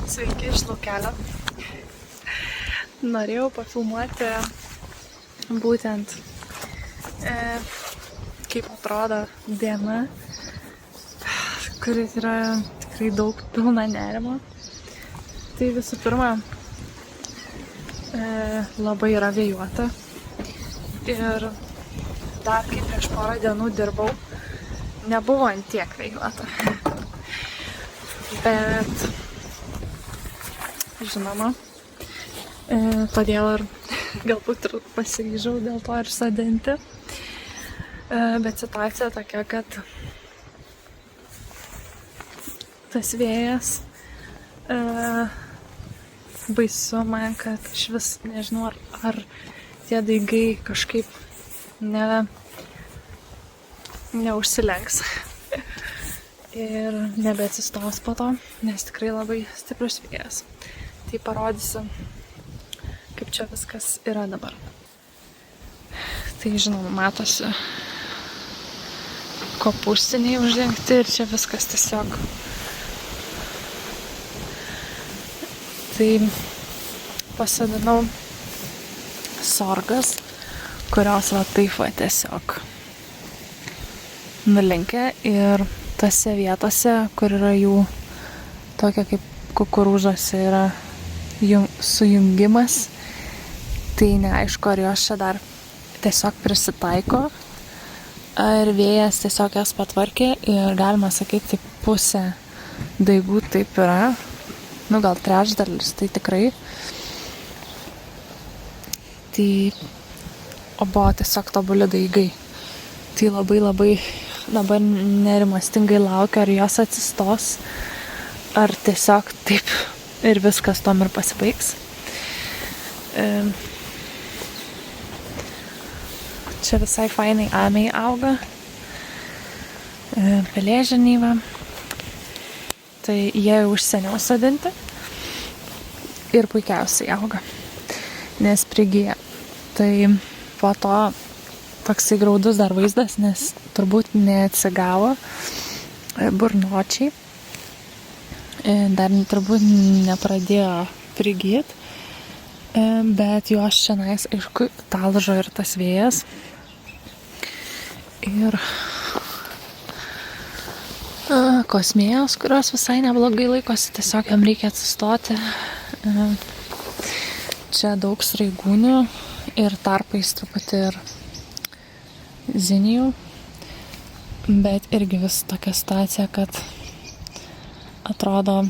Sveiki iš laukelio. Norėjau pafilmuoti būtent kaip atrodo diena, kuris yra tikrai daug pilna nerimo. Tai visų pirma, labai yra vėjuota ir dar kai prieš porą dienų dirbau, nebuvo ant tiek vėjuota. Bet žinoma, todėl ir galbūt ir pasiryžau dėl to ir sodinti. Bet situacija tokia, kad tas vėjas baisu man, kad iš vis nežinau, ar tie daigai kažkaip neužsilenks ir nebeatsistos po to, nes tikrai labai stiprus vėjas. Tai parodysiu, kaip čia viskas yra dabar. Tai žinoma, matosi kopūstiniai uždengti ir čia viskas tiesiog. Tai pasodinau sorgas, kurios va taip va tiesiog nulenkia ir tose vietose, kur yra jų tokia kaip kukurūzuose yra sujungimas, tai neaišku, ar jos čia dar tiesiog prisitaiko, ar vėjas tiesiog jas patvarkė ir galima sakyti, taip pusė daigų taip yra, gal trečdalis, tai tikrai. Tai buvo tiesiog tobuli daigai. Tai labai dabar nerimastingai laukia, ar jos atsistos, ar tiesiog taip ir viskas tom ir pasibaigs. Čia visai fainai amiai auga, pelėženyva, tai jie už seniau sodinti ir puikiausiai auga, nes prigyja. Tai po to toksai graudus dar vaizdas, nes turbūt neatsigavo burnočiai, dar turbūt nepradėjo prigyt, bet jos šiandien, aišku, talžo ir tas vėjas. Ir kosmėjos, kurios visai neblogai laikosi, tiesiog jam reikia atsistoti. Čia daug sraigūnių ir tarpais truputį ir zinijų, bet irgi vis tokia situacija, kad atrodo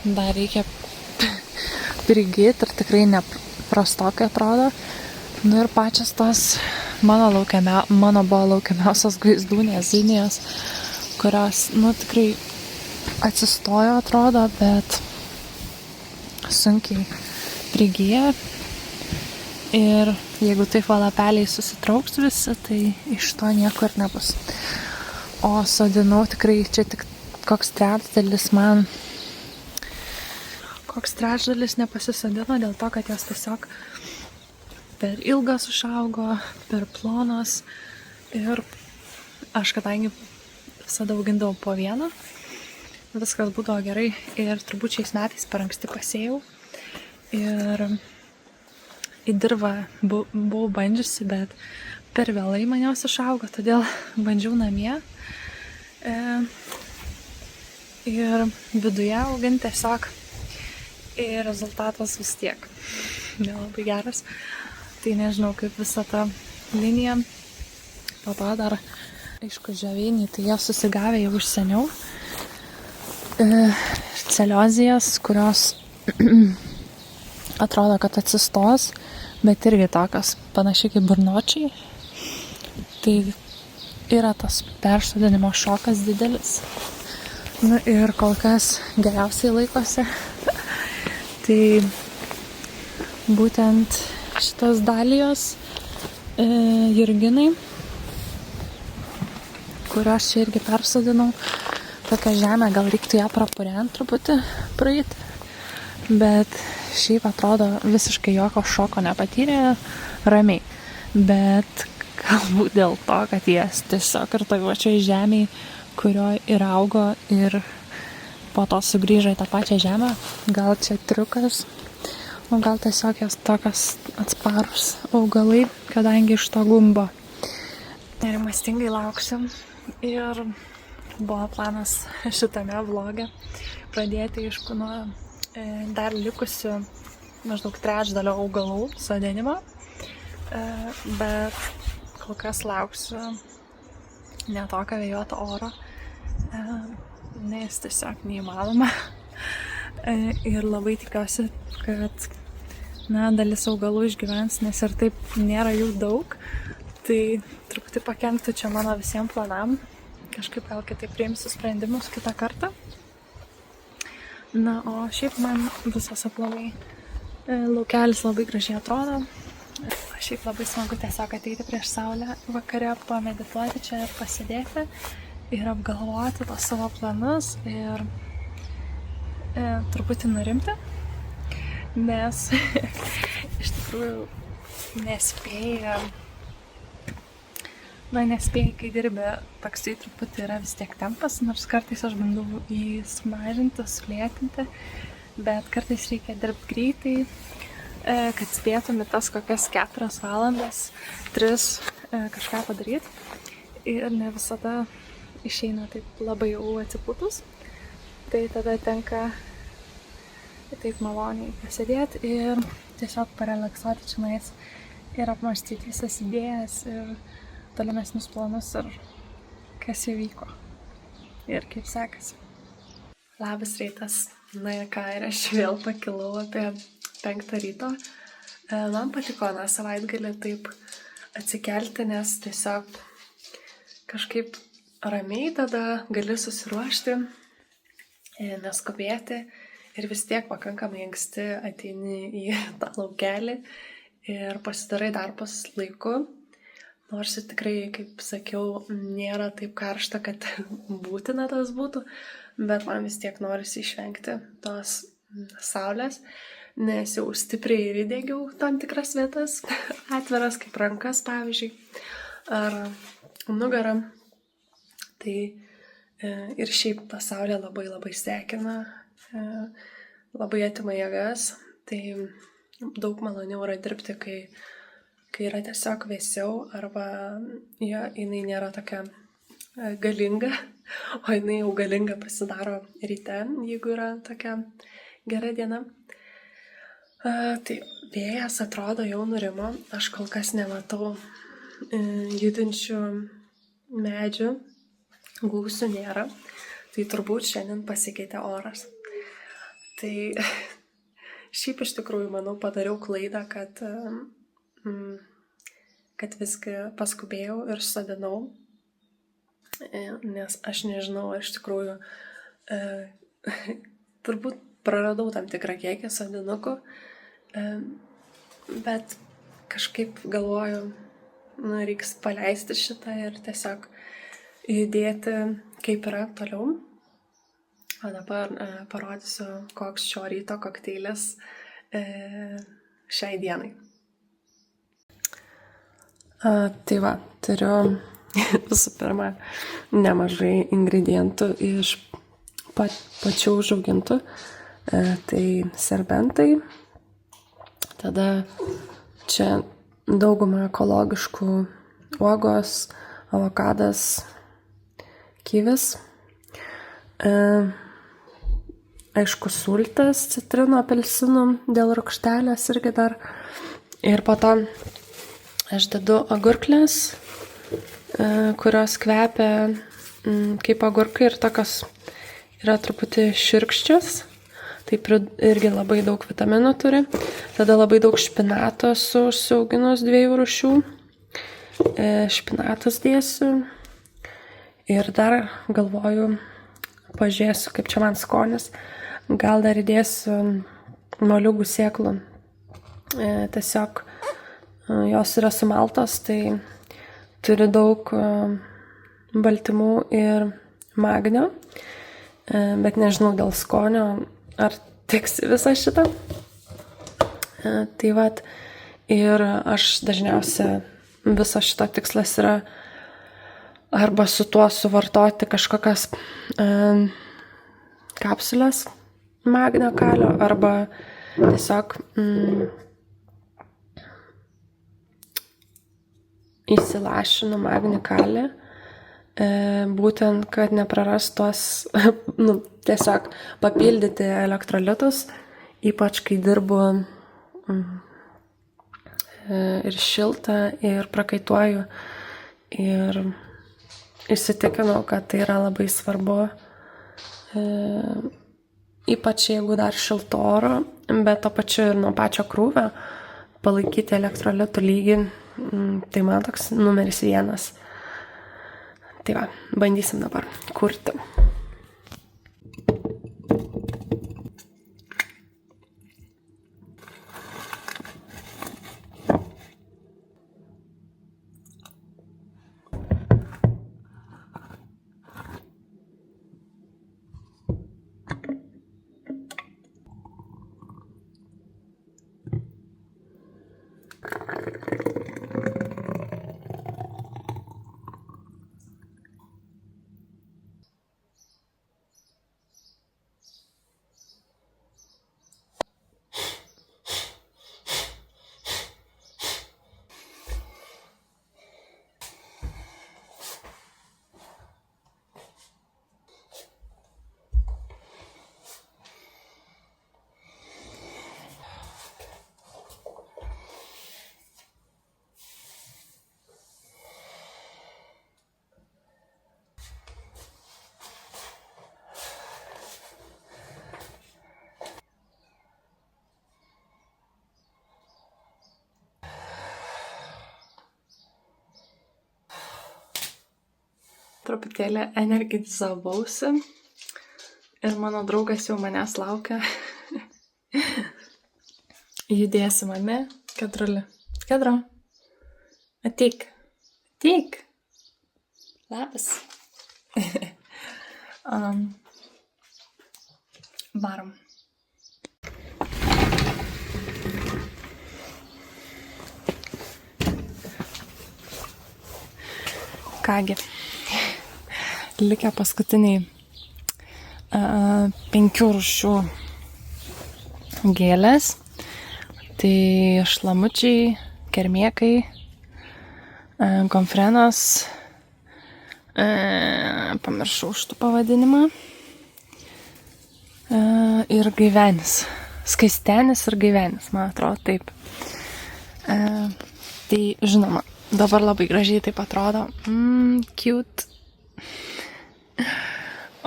dar reikia prigyti ir tikrai neprastokai atrodo. Nu ir pačias tos mano buvo laukiamiausios gaizdūnės zinijos, kurios, tikrai atsistojo atrodo, bet sunkiai prigyja. Ir jeigu taip lapeliai susitrauks visi, tai iš to nieko ir nebus. O sodinau tikrai čia tik koks trečdalis nepasisodino dėl to, kad jos tiesiog per ilgas užaugo, per plonos. Ir aš kadangi visada augindavau po vieną, viskas būdavo gerai ir turbūt šiais metais per anksti pasėjau. Ir į dirvą buvau bandžiusi, bet per vėlai man jos išaugo, todėl bandžiau namie. Ir viduje auginti tiesiog. Ir rezultatas vis tiek nelabai geras. Tai nežinau, kaip visa ta linija. Po to dar, aišku, žavėniai, tai jie susigavė jau iš seniau. Celiozijas, kurios atrodo, kad atsistos, bet irgi tokios panašiai kaip burnočiai. Tai yra tas persodinimo šokas didelis. Ir kol kas geriausiai laikosi. Tai būtent šitos dalijos jurginai, kurios čia irgi persodinau. Tokia žemė, gal reiktų ją prapurent truputį praeiti. Bet šiaip atrodo visiškai jokio šoko nepatyrė, ramiai. Bet galbūt dėl to, kad jie tiesiog ir toj pačioj žemėj, kurioje ir augo ir po to sugrįžo į tą pačią žemę. Gal čia triukas, o gal tiesiog jos tokios atsparus augalai, kadangi iš to gumbo. Nerimastingai lauksiu ir buvo planas šitame vloge pradėti iš nuo dar likusių maždaug trečdalio augalų sodinimo, bet kol kas lauksiu ne tokio vėjuoto oro, nes tiesiog neįmanoma. Ir labai tikiuosi, kad dalis augalų išgyvens, nes ir taip nėra jų daug, tai truputį pakenktų čia mano visiems planam. Kažkaip gal kitaip priimsiu sprendimus kitą kartą. Na, o šiaip man visas aplamai laukelis labai gražiai atrodo. Šiaip labai smagu tiesiog ateiti prieš saulę vakare, pamedituoti čia ir pasėdėti ir apgalvoti tos savo planus ir truputį nurimti, nes iš tikrųjų nespėjai, kai dirbi, toksai truputį yra vis tiek tempas, nors kartais aš bandau jį sumažinti, sulėtinti, bet kartais reikia dirbti greitai, kad spėtum į tas kokias 4 valandas, 3 kažką padaryti. Ir ne visada išeina taip labai jau atsipūtus, tai tada tenka taip maloniai pasėdėti ir tiesiog parelaksuoti čionais ir apmąstyti visas idėjas ir tolimesnius planus ir kas įvyko ir kaip sekasi. Labas rytas. Na ir ką, ir aš vėl pakilau apie 5 ryto. Man patiko savaitgalį taip atsikelti, nes tiesiog kažkaip ramiai tada gali susiruošti, neskubėti ir vis tiek pakankamai anksti ateini į tą laukelį ir pasidarai darbus laiku. Nors tikrai, kaip sakiau, nėra taip karšta, kad būtina tas būtų, bet man vis tiek norisi išvengti tos saulės, nes jau stipriai ir įdegiau tam tikras vietas, atviras kaip rankas, pavyzdžiui, ar nugarą. Tai ir šiaip ta saulė labai labai sekina, labai atima jėgas, tai daug maloniau yra dirbti, kai yra tiesiog vėsiau arba jinai nėra tokia galinga, o jinai jau galinga pasidaro ryte, jeigu yra tokia gera diena. Tai vėjas atrodo jau nurimo, aš kol kas nematau judinčių medžių, gūsių nėra, tai turbūt šiandien pasikeitė oras. Tai šiaip iš tikrųjų, manau, padariau klaidą, kad viską paskubėjau ir sodinau, nes aš nežinau, iš tikrųjų turbūt praradau tam tikrą kiekį sodinukų, bet kažkaip galvoju, reiks paleisti šitą ir tiesiog judėti kaip yra toliau. O dabar parodysiu, koks šio ryto kokteilis šiai dienai. Tai va, turiu visų pirma nemažai ingredientų iš pačių užaugintų. Tai serbentai, tada čia dauguma ekologiškų uogos, avokadas, kivis, aišku sultis, citrinų, apelsinų dėl rūgštelės irgi dar. Ir po to aš dedu agurklės, kurios kvepia kaip agurkai ir tokios yra truputį šiurkščios. Taip irgi labai daug vitaminų turi. Tada labai daug špinato užsiauginus 2 rūšių. Špinatas dėsiu. Ir dar galvoju, pažiūrėsiu, kaip čia man skonis. Gal dar įdėsiu moliūgų sėklų. Tiesiog jos yra sumaltos, tai turi daug baltymų ir magnio, bet nežinau dėl skonio, ar tiks visą šitą. Tai vat, ir aš dažniausia, viso šito tikslas yra arba su tuo suvartoti kažkokias kapsulės magnio kalio, arba tiesiog įsilašinu magnį kalį, būtent, kad neprarast tos, tiesiog papildyti elektrolitus, ypač kai dirbu ir šilta, ir prakaituoju. Ir įsitikinau, kad tai yra labai svarbu, ypač jeigu dar šilto oro, bet to pačiu ir nuo pačio krūvio palaikyti elektrolitų lygį, tai man toks numeris 1. Tai va, bandysim dabar kurti. Truputėlį energizavausi ir mano draugas jau manęs laukia. Judėsim, ar ne? Kedruli. Kedro. Ateik. Ateik. Labas. Varom. Kągi. Likę paskutiniai 5 rūšių gėlės. Tai šlamučiai, kermėkai, gomfrenos, pamiršau šitų pavadinimą, ir gaivenis. Skaistenis ir gaivenis, man atrodo taip. Tai žinoma, dabar labai gražiai taip atrodo. Cute.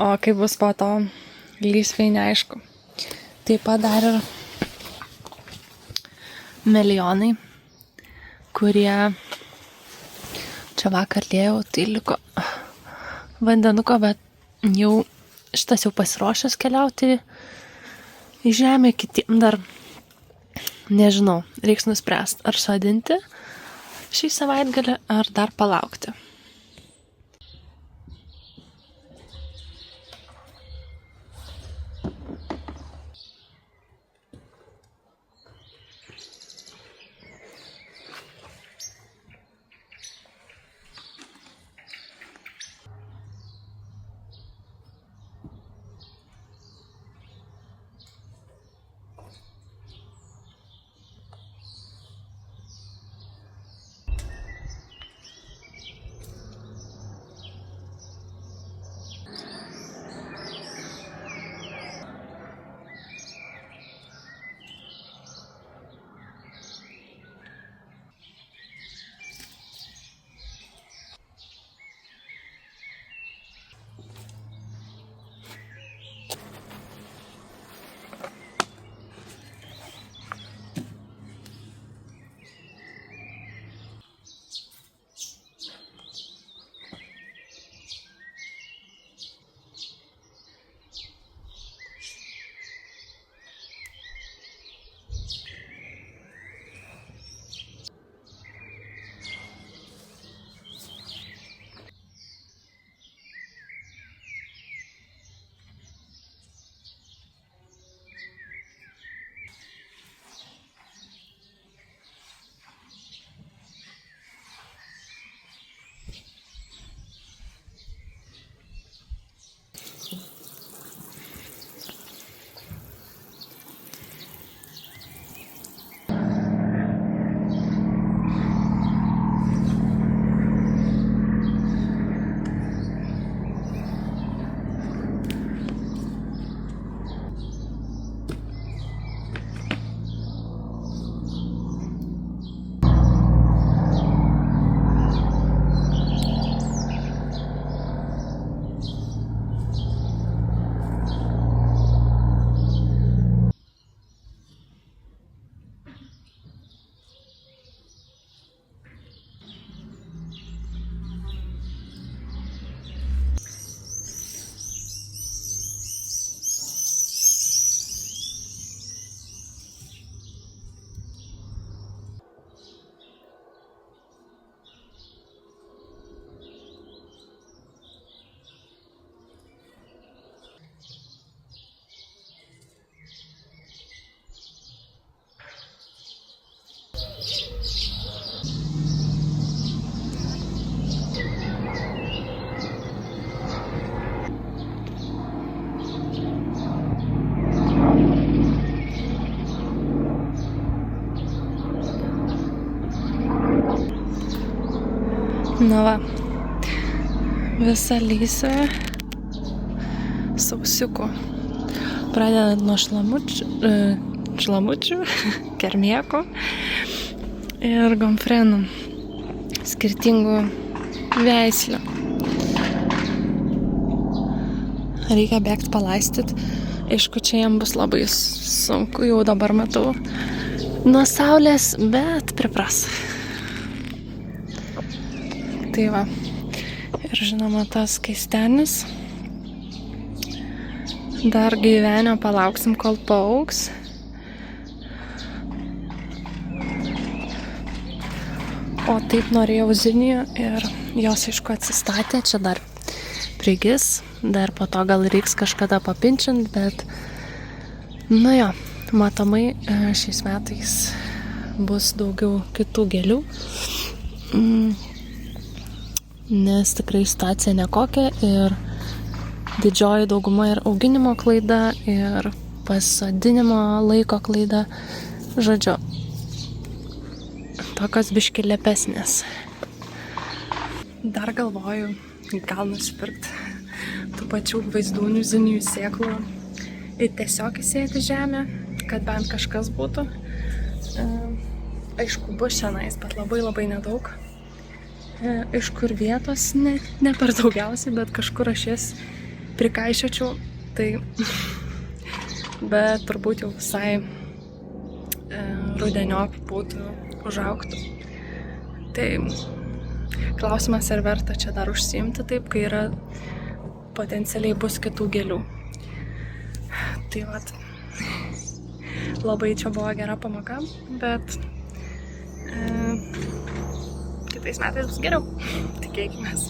O kaip bus po to, lysvai neaišku. Taip pat dar ir melionai, kurie čia vakar liejau, tai liko vandenuko, bet jau šitas jau pasiruošęs keliauti į žemę, kitiem dar nežinau, reiks nuspręsti, ar sodinti šį savaitgalį, ar dar palaukti. Na va, visa lysvė sausiukų. Pradedant nuo šlamučių, kermiekų ir gomfrenų, skirtingų veislių. Reikia bėgti palaistyti. Aišku, čia jam bus labai sunku, jau dabar matau nuo saulės, bet pripras. Tai va. Ir žinoma, tas keistenis. Dar gyvenio palauksim, kol paaugs. O taip norėjau zinijų ir jos, aišku, atsistatė. Čia dar prigis. Dar po to gal reiks kažkada papinčint, bet nu jo, matomai šiais metais bus daugiau kitų gėlių. Nes tikrai situacija nekokia ir didžioji dauguma ir auginimo klaida, ir pasodinimo laiko klaida. Žodžiu, tokios biški lepesnės. Dar galvoju, gal nusipirkti tų pačių vaizdūnių zinijų sėklų ir tiesiog įsėti žemę, kad bent kažkas būtų. Aišku, bus šiandien, bet labai nedaug. Aišku, ir vietos ne per daugiausiai, bet kažkur aš jas prikaišiočiau. Tai, bet turbūt jau visai rudeniop būtų užaugtų. Tai klausimas, ar verta čia dar užsiimti taip, kai yra potencialiai bus kitų gėlių. Tai vat, labai čia buvo gera pamoka, bet kitais metais bus geriau, tikėkimės.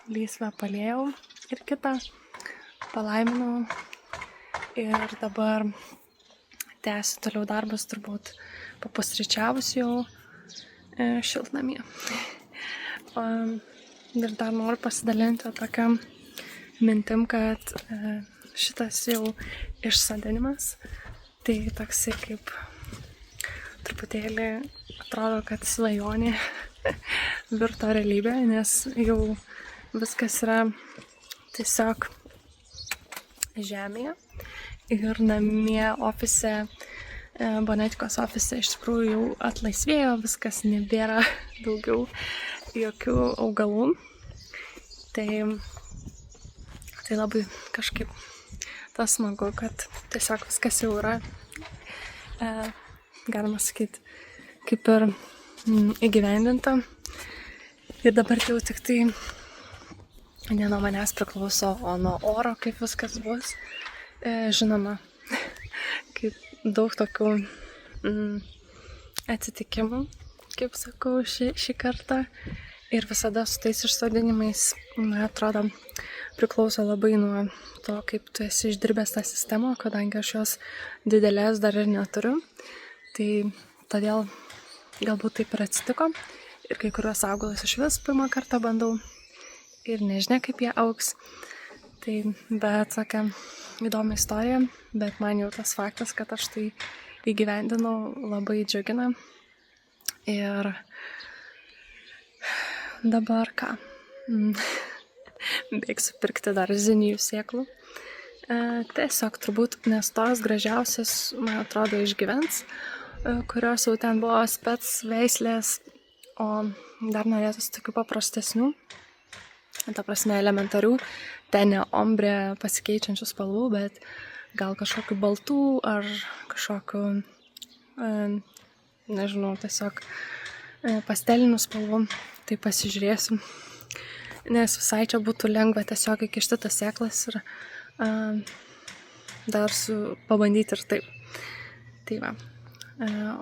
Lysvę palėjau ir kitą palaiminau ir dabar tęsiu toliau darbas, turbūt papusryčiavus jau šiltnamyje. Ir dar noriu pasidalinti tokią mintim, kad šitas jau išsodinimas, tai toksai kaip truputėlį atrodo, kad svajonė virto realybė, nes jau viskas yra tiesiog žemėje ir namie ofise, bonetikos ofise iš tikrųjų jau atlaisvėjo, viskas nebėra daugiau jokių augalų. Tai labai kažkaip tas smagu, kad tiesiog viskas jau yra, galima sakyti, kaip ir įgyvendinta. Ir dabar jau tik tai ne nuo manęs priklauso, o nuo oro, kaip viskas bus. Žinoma, kaip daug tokių atsitikimų, kaip sakau, šį kartą. Ir visada su tais išsodinimais, man atrodo, priklauso labai nuo to, kaip tu esi išdirbęs tą sistemą, kadangi aš jos didelės dar ir neturiu. Tai todėl galbūt taip ir atsitiko. Ir kai kuriuos augalus iš vis pirmą kartą bandau. Ir nežinia, kaip jie augs. Tai, bet tokia įdomi istorija, bet man jau tas faktas, kad aš tai įgyvendinau, labai džiugina. Ir dabar ką? Bėgsiu pirkti dar zinijų sėklų. Tiesiog turbūt, nes tos gražiausias, man atrodo, išgyvens, kurios jau ten buvo spec veislės, o dar norėtųsi tokių paprastesnių. Ta prasme, elementarių, ten ne ombre pasikeičiančių spalvų, bet gal kažkokių baltų ar kažkokių, nežinau, tiesiog pastelinių spalvų. Tai pasižiūrėsiu, nes visai čia būtų lengva tiesiog įkišti tas sėklas ir dar pabandyti ir taip. Tai va.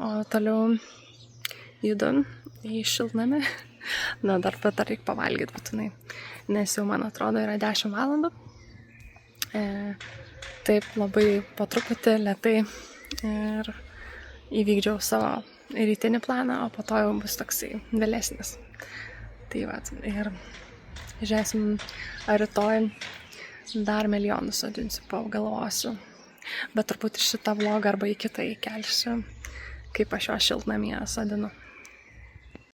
O toliau judu į šiltnamį. Na, dar reikia pavalgyti būtinai, nes jau, man atrodo, yra 10 valandų. Taip labai po truputį lėtai ir įvykdžiau savo rytinį planą, o po to jau bus toksai vėlesnis. Tai va, ir žiūrėsim, ar rytoj dar milijonus sodinsiu, pagalvosiu. Bet turbūt šitą vlogą arba į kitą įkelsiu, kaip aš jo šiltnamyje sodinu.